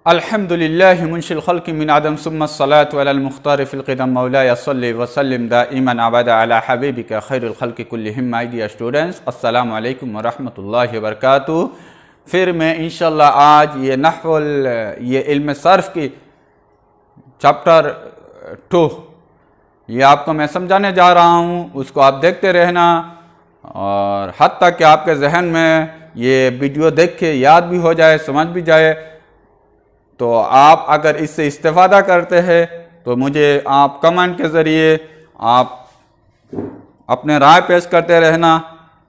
अल्हम्दुलिल्लाहि मुंशिल खल्क़ि मिन आदम सुम्मा अस्सलातु अलल मुख्तार फिल क़िदम मौलाया सल्लि व सल्लिम दाइमन अबदा अला हबीबिका खैरुल खल्क़ि कुल्लिहिम। माय डियर स्टूडेंट्स, अस्सलामु अलैकुम व रहमतुल्लाहि व बरकातुहू। फिर मैं इंशाअल्लाह आज ये इल्म सर्फ़ की चैप्टर 2 ये आपको मैं समझाने जा रहा हूँ। उसको आप देखते रहना और हत्ता कि आपके जहन में ये वीडियो देख के याद भी हो जाए, समझ भी जाए। तो आप अगर इससे इस्तेफादा करते हैं तो मुझे आप कमेंट के ज़रिए आप अपने राय पेश करते रहना,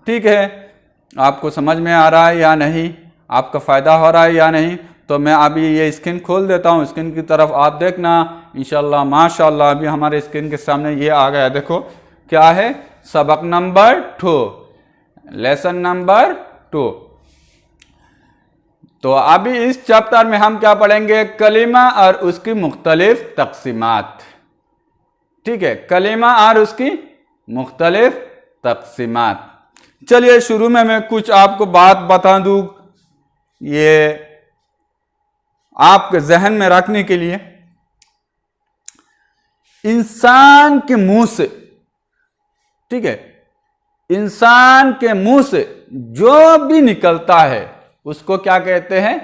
ठीक है। आपको समझ में आ रहा है या नहीं, आपका फ़ायदा हो रहा है या नहीं। तो मैं अभी ये स्क्रीन खोल देता हूँ, स्क्रीन की तरफ आप देखना इंशाल्लाह। माशाल्लाह अभी हमारे स्क्रीन के सामने ये आ गया, देखो क्या है, सबक नंबर 2, लेसन नंबर 2। तो अभी इस चैप्टर में हम क्या पढ़ेंगे, कलीमा और उसकी मुख्तलिफ तकसीमात, ठीक है। कलीमा और उसकी मुख्तलिफ तकसीमात। चलिए शुरू में मैं कुछ आपको बात बता दूं, ये आपके जहन में रखने के लिए। इंसान के मुंह से, ठीक है, इंसान के मुंह से जो भी निकलता है उसको क्या कहते हैं,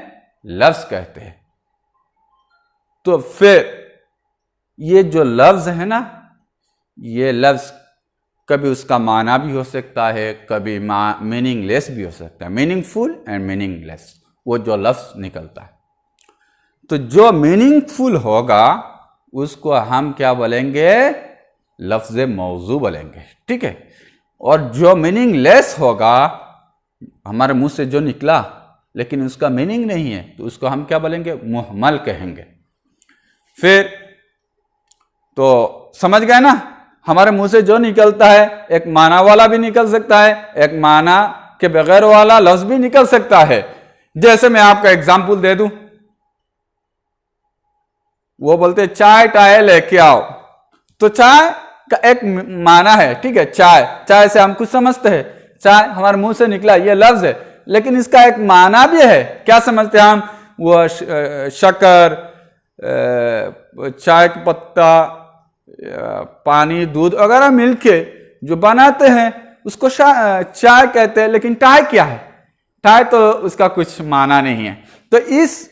लफ्ज कहते हैं। तो फिर ये जो लफ्ज है ना, ये लफ्ज कभी उसका माना भी हो सकता है, कभी मीनिंगलेस भी हो सकता है, मीनिंगफुल एंड मीनिंगलेस, वो जो लफ्ज निकलता है। तो जो मीनिंगफुल होगा उसको हम क्या बोलेंगे, लफ्ज मौजू बोलेंगे, ठीक है। और जो मीनिंगलेस होगा, हमारे मुंह से जो निकला लेकिन उसका मीनिंग नहीं है, तो उसको हम क्या बोलेंगे, मुहमल कहेंगे। फिर तो समझ गए ना, हमारे मुंह से जो निकलता है एक माना वाला भी निकल सकता है, एक माना के बगैर वाला लफ्ज भी निकल सकता है। जैसे मैं आपका एग्जाम्पल दे दूं, वो बोलते चाय टाय लेके आओ, तो चाय का एक माना है, ठीक है। चाय, चाय से हम कुछ समझते हैं, चाय हमारे मुंह से निकला ये लफ्ज है, लेकिन इसका एक माना भी है। क्या समझते हैं हम, वो शक्कर, चाय का पत्ता, पानी, दूध वगैरह मिलके जो बनाते हैं उसको चाय कहते हैं। लेकिन टाय क्या है, टाय तो उसका कुछ माना नहीं है। तो इस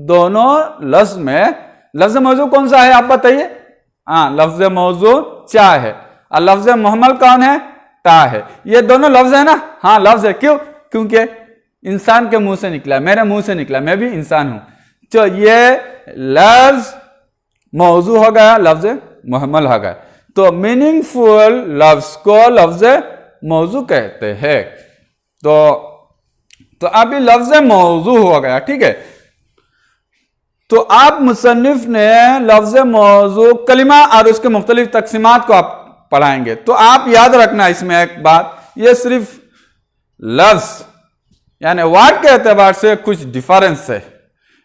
दोनों लफ्ज में लफ्ज मौजू कौन सा है आप बताइए। हाँ, लफ्ज मौजू चाय है और लफ्ज मुहम्मल कौन है, टा है। ये दोनों लफ्ज है ना, हाँ लफ्ज है। क्यों, क्योंकि इंसान के मुंह से निकला, मेरे मुंह से निकला, मैं भी इंसान हूं। तो ये लफ्ज मौजू हो गया, लफ्ज मुहम्मल हो गया। तो मीनिंगफुल लफ्ज को लफ्ज मौजू कहते हैं। तो अभी लफ्ज मौजू हो गया, ठीक है। तो आप मुसन्निफ ने लफ्ज मौजू, कलिमा और उसके मुख्तलिफ तकसीमात को आप पढ़ाएंगे। तो आप याद रखना इसमें एक बात, ये सिर्फ लफ्ज यानी वर्ड के एतबार से कुछ डिफरेंस है,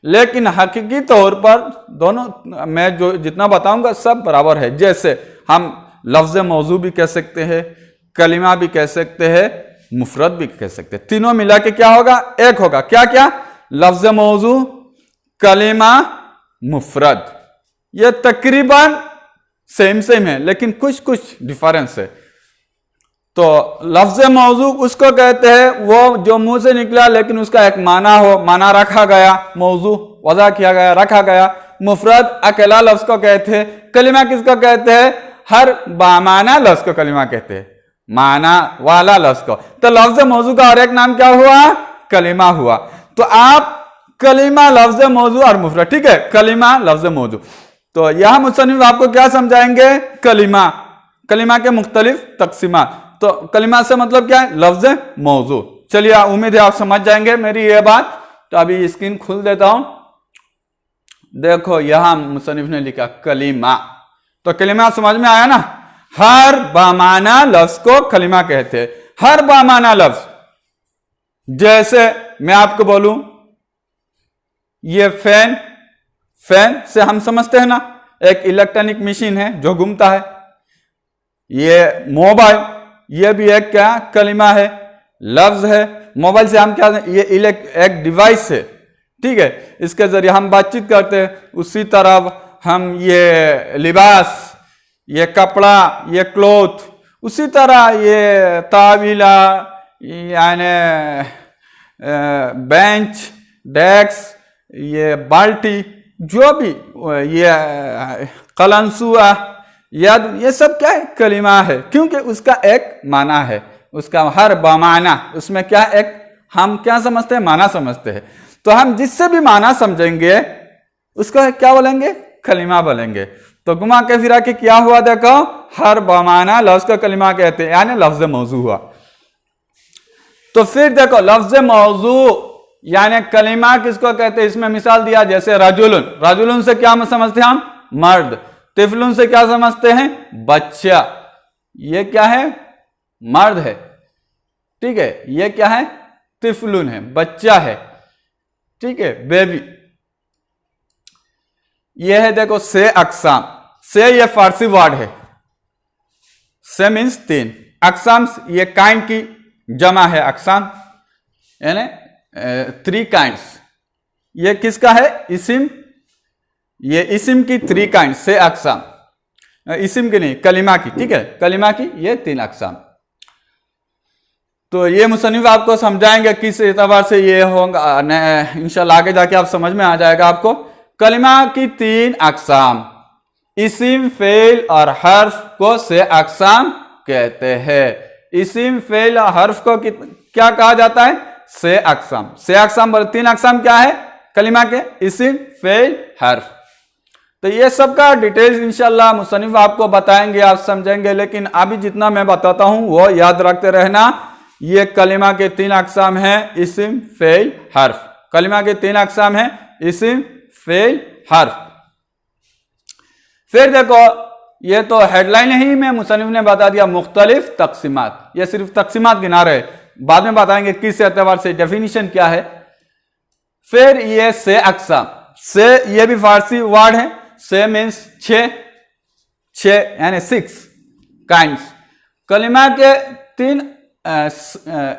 लेकिन हकीकी तौर पर दोनों मैं जो जितना बताऊंगा सब बराबर है। जैसे हम लफ्ज मौजू भी कह सकते हैं, कलिमा भी कह सकते हैं, मुफरद भी कह सकते हैं। तीनों मिला के क्या होगा, एक होगा। क्या क्या, लफ्ज मौजू, कलिमा, मुफरद। ये तकरीबन सेम है, लेकिन कुछ कुछ डिफरेंस है। तो लफ्ज मौजू उसको कहते हैं वो जो मुंह से निकला लेकिन उसका एक माना हो, माना रखा गया, मौजू वजह किया गया, रखा गया। मुफरद अकेला लफ्ज को कहते हैं। कलिमा किसको कहते हैं, हर बामाना लफ्ज को कलिमा कहते हैं, माना वाला लफ्ज को। तो लफ्ज मौजू का और एक नाम क्या हुआ, कलिमा हुआ। तो आप कलिमा, लफ्ज मौजू और मुफरद, ठीक है, कलिमा, लफ्ज मौजू। तो यह मुसन्निफ आपको क्या समझाएंगे, कलिमा, कलिमा के मुख्तलिफ तकसीमात। तो कलिमा से मतलब क्या है, लफ्ज मौजू। चलिए उम्मीद है आप समझ जाएंगे मेरी ये बात। तो अभी स्क्रीन खोल देता हूं, देखो यहां मुसन्निफ ने लिखा कलिमा। तो कलिमा समझ में आया ना, हर बामाना लफ्ज को कलिमा कहते हैं। हर बामाना लफ्ज, जैसे मैं आपको बोलूं ये फैन, फैन से हम समझते हैं ना एक इलेक्ट्रॉनिक मशीन है जो घूमता है। ये मोबाइल, ये भी एक क्या कलिमा है, लफ्ज है। मोबाइल से हम क्या, ये एक डिवाइस है, ठीक है, इसके जरिए हम बातचीत करते हैं। उसी तरह हम ये लिबास, ये कपड़ा, ये क्लोथ, उसी तरह ये तावीला यानी बेंच, डेस्क, ये बाल्टी, जो भी ये कलंसुआ, यद, ये सब क्या है? कलिमा है, क्योंकि उसका एक माना है, उसका हर बमाना, उसमें क्या एक हम क्या समझते हैं? माना समझते हैं। तो हम जिससे भी माना समझेंगे उसको क्या बोलेंगे? कलिमा बोलेंगे। तो गुमा के फिरा के क्या हुआ? देखो, हर बमाना लफ्ज का कलिमा कहते हैं, यानी लफ्ज मौजू हुआ। तो फिर देखो, लफ्ज मौजू यानी कलिमा किसको कहते हैं? इसमें मिसाल दिया, जैसे रजुलन, रजुलन से क्या समझते हैं हम? मर्द। तिफलुन से क्या समझते हैं? बच्चा। ये क्या है? मर्द है, ठीक है। ये क्या है? तिफलुन है, बच्चा है, ठीक है, बेबी। ये है देखो से अकसाम। से ये फारसी वर्ड है, से मीन्स 3, अकसाम ये काइंड की जमा है, अकसाम यानी 3 काइंड्स। ये किसका है? इसिम। ये इसिम की 3 काइंड से अकसाम, इसिम की नहीं, कलिमा की, ठीक है, कलिमा की ये 3 अकसाम। तो ये मुसन्निफ आपको समझाएंगे किस एतबार से ये होगा, इंशाल्लाह आगे जाके आप समझ में आ जाएगा आपको। कलिमा की 3 अकसाम, इसिम, फेल और हर्फ को से अकसाम कहते हैं। इसिम, फेल और हर्फ को क्या कहा जाता है? से अकसाम। से अकसाम 3 अकसाम क्या है कलिमा के? इसिम, फेल, हर्फ। तो ये सब का डिटेल्स इंशाल्लाह मुसन्निफ आपको बताएंगे, आप समझेंगे। लेकिन अभी जितना मैं बताता हूं वो याद रखते रहना। ये कलिमा के 3 अकसाम हैं, इसिम, फेल, हर्फ। कलिमा के 3 अकसाम हैं, इसिम, फेल, हर्फ। फिर देखो, ये तो हेडलाइन ही में मुसन्निफ ने बता दिया मुख्तलिफ तकसीमात। ये सिर्फ तकसीमात गिना रहे, बाद में बताएंगे किस एतबार से, डेफिनेशन क्या है। फिर ये से अकसाम, से ये भी फारसी वर्ड है। से मीन्स 6 यानी 6 काइंड्स। कलिमा के 3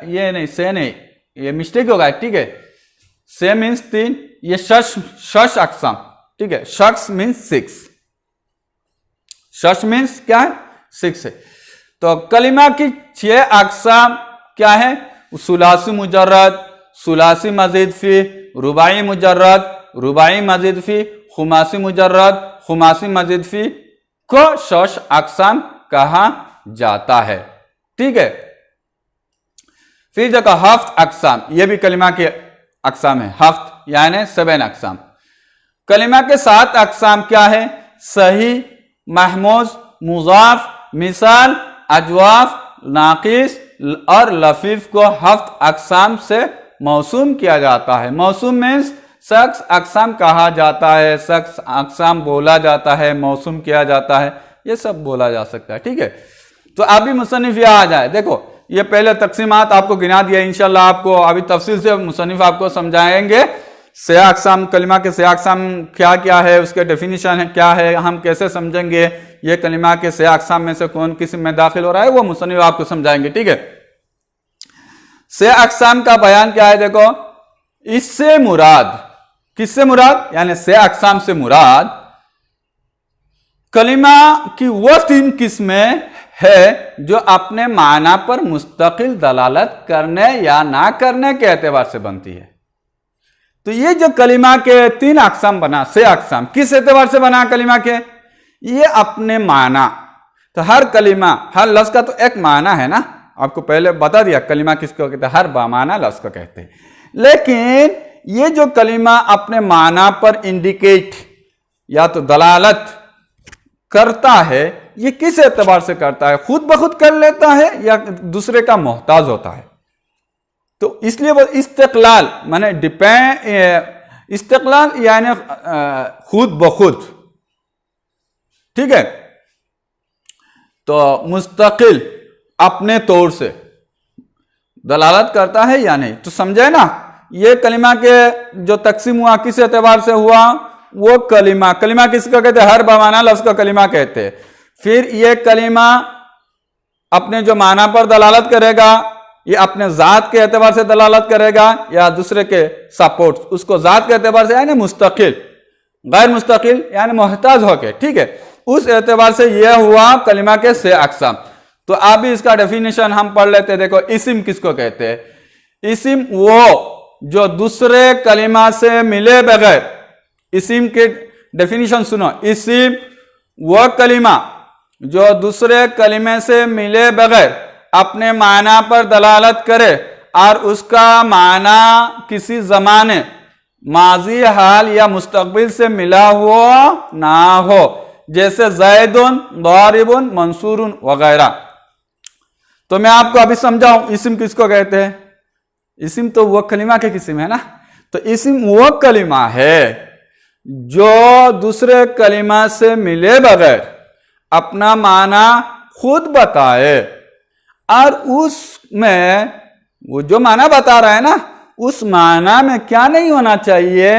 ये नहीं, से नहीं, ये मिस्टेक होगा, ठीक है। से मीन्स 3, ये शश अकसाम, ठीक है। शख्स मीन्स 6, शश मीन्स क्या है? 6 है। तो कलिमा की 6 अकसाम क्या है? सुलासी मुजर्रद, सुलासी मजीद फी, रुबाई मुजर्रद, रुबाई मजीद फी, खुमासी मुजर्रद, खुमासी मजीद फी को शश अकसाम कहा जाता है, ठीक है। फिर देखो हफ्त अकसाम, ये भी कलिमा के अकसाम है, हफ्त यानी 7 अकसाम। कलिमा के 7 अकसाम क्या है? सही, महमूज, मुजाफ, मिसाल, अजवाफ, नाकिस और लफीफ को हफ्त अकसाम से मौसूम किया जाता है। मौसूम मीन्स शख्स अकसाम कहा जाता है, शख्स अकसाम बोला जाता है, मौसूम किया जाता है, ये सब बोला जा सकता है, ठीक है। तो अभी मुसन्निफ यह आ जाए, देखो ये पहले तकसीमात आपको गिना दिया, इंशाल्लाह आपको अभी तफसील से मुसन्निफ आपको समझाएंगे। से अकसाम, कलिमा के से अकसाम क्या क्या है, उसके डेफिनेशन है क्या है, हम कैसे समझेंगे ये कलिमा के से अकसाम में से कौन किस में दाखिल हो रहा है, वो मुसन्निफ आपको समझाएंगे, ठीक है। से अकसाम का बयान क्या है? देखो, इससे मुराद, किससे मुराद? यानी से अकसाम से मुराद कलिमा की वो 3 किस्में है जो अपने माना पर मुस्तकिल दलालत करने या ना करने के एतबार से बनती है। तो ये जो कलिमा के 3 अकसाम बना, से अकसाम किस एतबार से बना कलिमा के? ये अपने माना, तो हर कलिमा, हर लफ्ज का तो एक माना है ना, आपको पहले बता दिया कलिमा किसको कहते हैं, हर बामाना लफ्ज को कहते हैं। लेकिन ये जो कलिमा अपने माना पर इंडिकेट या तो दलालत करता है, ये किस एतबार से करता है? खुद ब खुद कर लेता है या दूसरे का मोहताज होता है? तो इसलिए वो इस्तिक़लाल माने डिपेंड, इस्तिक़लाल यानी खुद ब खुद, ठीक है। तो मुस्तकिल अपने तौर से दलालत करता है या नहीं, तो समझे ना। ये कलिमा के जो तकसीम हुआ किस एतबार से हुआ? वो कलिमा, कलिमा किसको कहते हैं? हर बमाना लफ्ज का कलिमा कहते हैं। फिर ये कलिमा अपने जो माना पर दलालत करेगा ये अपने जात के एतबार से दलालत करेगा या दूसरे के सपोर्ट, उसको जात के एतबार से यानी मुस्तकिल, गैर मुस्तकिल यानी मोहताज होके, ठीक है, उस एतबार से यह हुआ कलिमा के 6 अक़साम। तो अभी इसका डेफिनेशन हम पढ़ लेते हैं। देखो इस्म किसको कहते हैं? इस्म वो जो दूसरे कलिमा से मिले बगैर, इस्म के डेफिनेशन सुनो, इस्म वो कलिमा जो दूसरे कलिमे से मिले बगैर अपने माना पर दलालत करे और उसका माना किसी जमाने, माजी, हाल या मुस्तकबिल से मिला हुआ ना हो, जैसे जैदुन, दारिबुन, मंसूरुन वगैरह। तो मैं आपको अभी समझाऊं इस्म किसको कहते हैं। इस्म तो वो कलिमा के किस्म है ना। तो इस्म वो कलिमा है जो दूसरे कलिमा से मिले बगैर अपना माना खुद बताए और उसमें वो जो माना बता रहा है ना, उस माना में क्या नहीं होना चाहिए,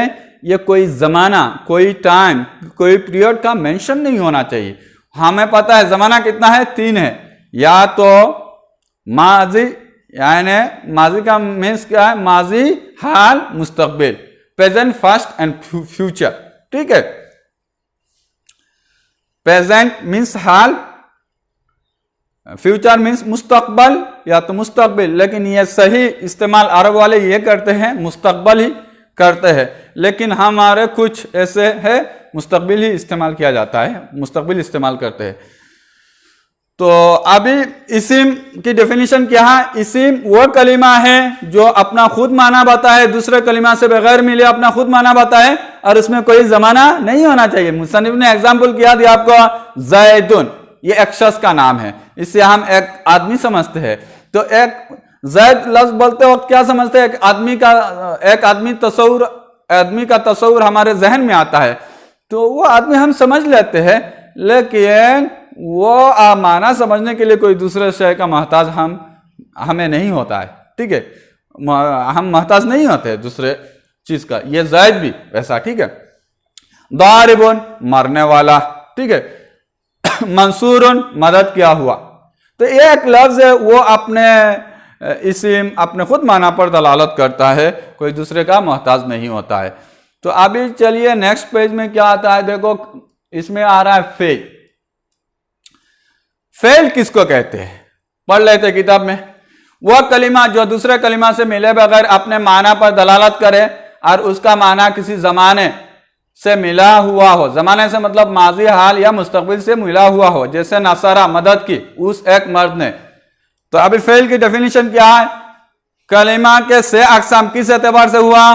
ये कोई जमाना, कोई टाइम, कोई पीरियड का मेंशन नहीं होना चाहिए। हमें पता है जमाना कितना है, 3 है। या तो माजी, यानी माजी का मीन्स क्या है, माजी, हाल, मुस्तकबिल, प्रेजेंट, पास्ट एंड फ्यूचर, ठीक है। प्रेजेंट मीन्स हाल, फ्यूचर मीन्स मुस्तकबल या तो मुस्तकबिल, लेकिन ये सही इस्तेमाल अरब वाले ये करते हैं, मुस्तकबल ही करते हैं, लेकिन हमारे कुछ ऐसे है मुस्तकबिल ही इस्तेमाल किया जाता है, मुस्तकबिल इस्तेमाल करते हैं। तो अभी इस्म की डेफिनेशन क्या है? इस्म वो कलिमा है जो अपना खुद माना बताए, दूसरे कलिमा से बगैर मिले अपना खुद माना बताए और उसमें कोई जमाना नहीं होना चाहिए। मुसन्निफ ने एग्जाम्पल किया दिया आपको, जैदुन, ये एक शख्स का नाम है, इससे हम एक आदमी समझते हैं। तो एक जैद लफ्ज बोलते वक्त क्या समझते हैं? एक आदमी का तस्वुर हमारे जहन में आता है, तो वो आदमी हम समझ लेते हैं, लेकिन वो माना समझने के लिए कोई दूसरे शय का मोहताज हमें नहीं होता है, ठीक है, हम मोहताज नहीं होते दूसरे चीज का। ये जैद भी वैसा, ठीक है। दारिबुन, मारने वाला, ठीक है। मंसूरुन, मदद किया हुआ। तो एक लफ्ज है वो अपने इस्म, अपने खुद माना पर दलालत करता है, कोई दूसरे का मोहताज नहीं होता है। तो अभी चलिए नेक्स्ट पेज में क्या आता है, देखो इसमें आ रहा है फेल। फेल किसको कहते हैं? पढ़ लेते हैं किताब में। वह कलिमा जो दूसरे कलिमा से मिले बगैर अपने माना पर दलालत करे और उसका माना किसी जमाने से मिला हुआ हो, जमाने से मतलब माजी, हाल या मुस्तकबिल से मिला हुआ हो, जैसे नसरा, मदद की उस एक मर्द ने। तो अभी फेल की डेफिनेशन क्या है? कलिमा के 6 अक़साम किस एतबार से हुआ?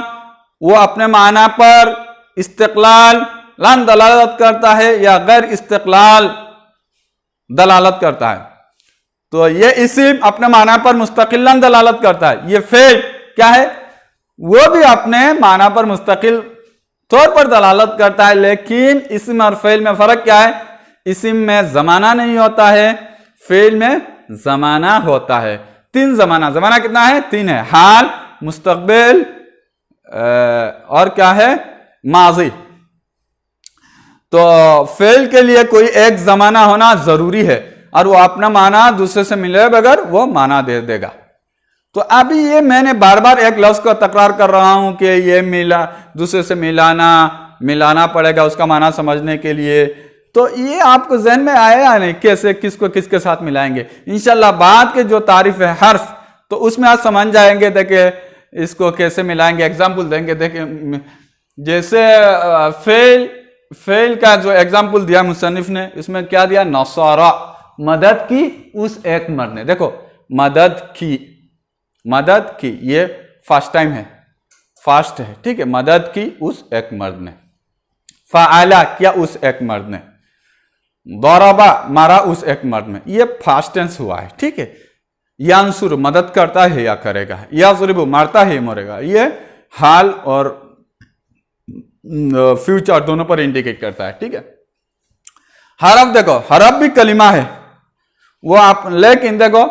वो अपने माना पर इस्तिक़लाल लन दलालत करता है या गैर इस्तिक़लाल दलालत करता है। तो ये इस्म अपने माना पर मुस्तकिलन दलालत करता है। ये फेल क्या है? वो भी अपने माना पर मुस्तकिल तौर पर दलालत करता है, लेकिन इस्म और फेल में फर्क क्या है? इस्म में जमाना नहीं होता है, फेल में जमाना होता है। 3 जमाना, जमाना कितना है? 3 है, हाल, मुस्तकबिल और क्या है? माजी। तो फेल के लिए कोई एक जमाना होना जरूरी है और वो अपना माना दूसरे से मिले बगैर वो माना दे देगा। तो अभी ये मैंने बार बार एक लफ्ज को तकरार कर रहा हूं कि ये दूसरे से मिलाना पड़ेगा उसका माना समझने के लिए। तो ये आपको जहन में आया या नहीं, कैसे किसको किसके साथ मिलाएंगे? इंशाल्लाह बाद के जो तारीफ है हर्फ, तो उसमें आप समझ जाएंगे। देखे इसको कैसे मिलाएंगे, एग्जाम्पल देंगे। देखे जैसे फेल का जो एग्जाम्पल दिया मुसन्निफ ने, इसमें क्या दिया? नसरा, मदद की उस एक मर्द ने। देखो मदद की ये फर्स्ट टाइम है, फास्ट है, ठीक है। मदद की उस एक मर्द ने, फ़अला किया उस एक मर्द ने, दरबा मारा उस एक मर्द ने, ये फास्ट टेंस हुआ है, ठीक है। यांसुर मदद करता है या करेगा, याज़रिबु मारता है मरेगा, ये हाल और फ्यूचर दोनों पर इंडिकेट करता है, ठीक है। हरफ देखो, हरफ भी कलिमा है वो आप, लेकिन देखो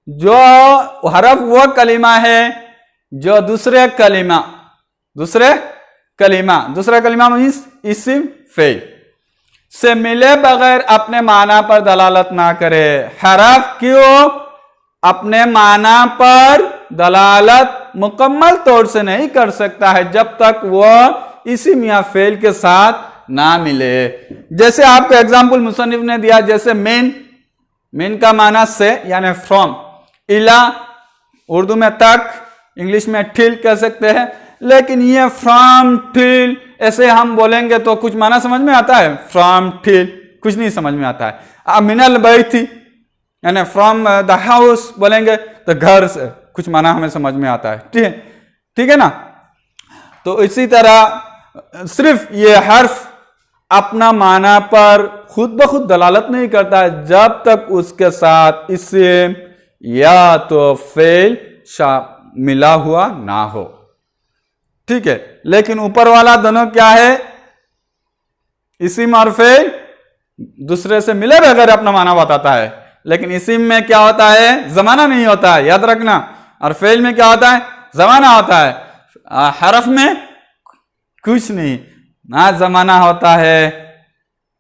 जो हरफ वो कलिमा है जो दूसरे कलिमा मीन्स इस्म फेल से मिले बगैर अपने माना पर दलालत ना करे। हरफ क्यों? अपने माना पर दलालत मुकम्मल तौर से नहीं कर सकता है जब तक वह इसिम या फेल के साथ ना मिले। जैसे आपको एग्जाम्पल मुसन्निफ ने दिया, जैसे मेन का माना से यानी फ्रॉम, इला उर्दू में तक, इंग्लिश में टिल कह सकते हैं, लेकिन ये फ्रॉम टिल ऐसे हम बोलेंगे तो कुछ माना समझ में आता है? फ्रॉम टिल कुछ नहीं समझ में आता है। अब मिनल बैठी यानी फ्रॉम द हाउस बोलेंगे तो घर से, कुछ माना हमें समझ में आता है। ठीक है ना। तो इसी तरह सिर्फ ये हर्फ अपना माना पर खुद ब खुद दलालत नहीं करता है जब तक उसके साथ इसिम या तो फेल मिला हुआ ना हो। ठीक है, लेकिन ऊपर वाला दोनों क्या है? इसिम और फेल दूसरे से मिले बगैर अपना माना बताता है, लेकिन इसिम में क्या होता है? जमाना नहीं होता है, याद रखना। और फेल में क्या होता है? जमाना होता है। हरफ में कुछ नहीं, ना जमाना होता है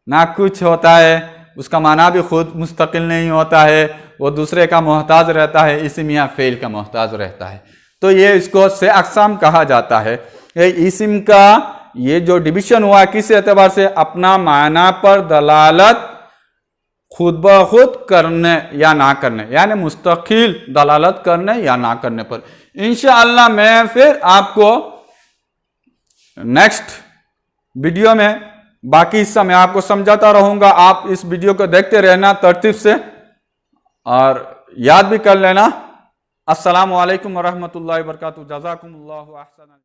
ना कुछ होता है, उसका माना भी खुद मुस्तकिल नहीं होता है, वो दूसरे का मोहताज रहता है, इसिम या फेल का मोहताज रहता है। तो ये इसको से अक़साम कहा जाता है। ये इसिम का ये जो डिवीजन हुआ किस एतबार से? अपना माना पर दलालत खुद ब खुद करने या ना करने, यानी मुस्तकिल दलालत करने या ना करने पर। इंशाअल्लाह मैं फिर आपको नेक्स्ट वीडियो में बाकी हिस्सा मैं आपको समझाता रहूंगा। आप इस वीडियो को देखते रहना तरतीब से और याद भी कर लेना। अस्सलामु अलैकुम वरहमतुल्लाहि वबरकातुहू। जज़ाकुमुल्लाहु अहसन।